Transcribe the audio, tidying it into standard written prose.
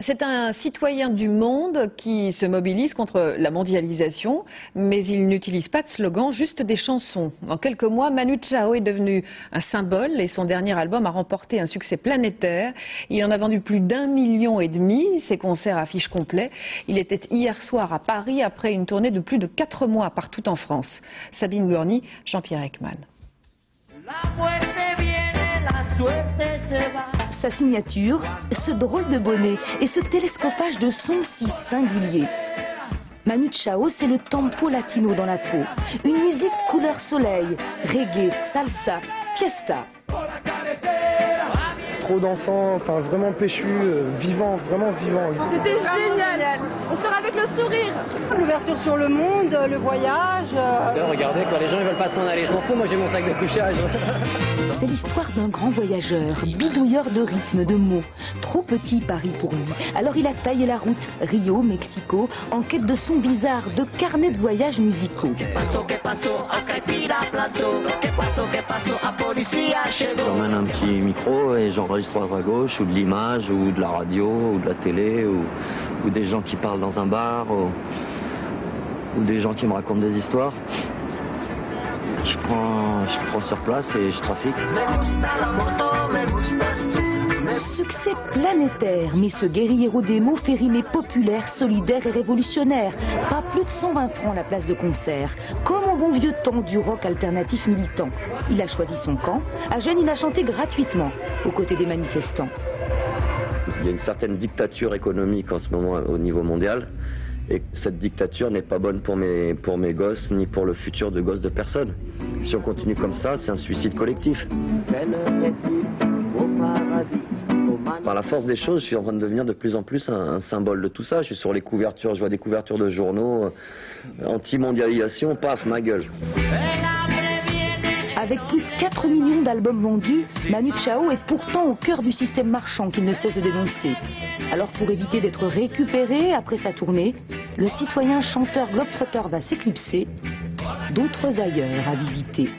C'est un citoyen du monde qui se mobilise contre la mondialisation, mais il n'utilise pas de slogan, juste des chansons. En quelques mois, Manu Chao est devenu un symbole et son dernier album a remporté un succès planétaire. Il en a vendu plus d'1,5 million. Ses concerts affichent complet. Il était hier soir à Paris après une tournée de plus de 4 mois partout en France. Sabine Gourny, Jean-Pierre Ekman. Sa signature, ce drôle de bonnet et ce télescopage de sons si singulier. Manu Chao, c'est le tempo latino dans la peau. Une musique couleur soleil, reggae, salsa, fiesta. Trop dansant, enfin vraiment péchu, vivant, vraiment vivant. C'était génial. On sort avec le sourire. L'ouverture sur le monde, le voyage. Regardez, quoi, les gens ils veulent pas s'en aller. Je m'en fous, moi j'ai mon sac de couchage. C'est l'histoire d'un grand voyageur, bidouilleur de rythme, de mots. Trop petit Paris pour lui. Alors il a taillé la route, Rio, Mexico, en quête de sons bizarres, de carnets de voyages musicaux. J'emmène un petit micro et j'enregistre à droite à gauche, ou de l'image, ou de la radio, ou de la télé, ou des gens qui parlent dans un bar, ou des gens qui me racontent des histoires. Je prends sur place et je trafique. Succès planétaire, mais ce guerriero des mots fait rimer populaire, solidaire et révolutionnaire. Pas plus de 120 francs la place de concert. Comme au bon vieux temps du rock alternatif militant. Il a choisi son camp. À Gênes, il a chanté gratuitement, aux côtés des manifestants. Il y a une certaine dictature économique en ce moment au niveau mondial. Et cette dictature n'est pas bonne pour mes gosses, ni pour le futur de gosses de personne. Si on continue comme ça, c'est un suicide collectif. Par la force des choses, je suis en train de devenir de plus en plus un symbole de tout ça. Je suis sur les couvertures, je vois des couvertures de journaux, anti-mondialisation, paf, ma gueule. Avec plus de 4 millions d'albums vendus, Manu Chao est pourtant au cœur du système marchand qu'il ne cesse de dénoncer. Alors pour éviter d'être récupéré après sa tournée, le citoyen chanteur globetrotter va s'éclipser, d'autres ailleurs à visiter.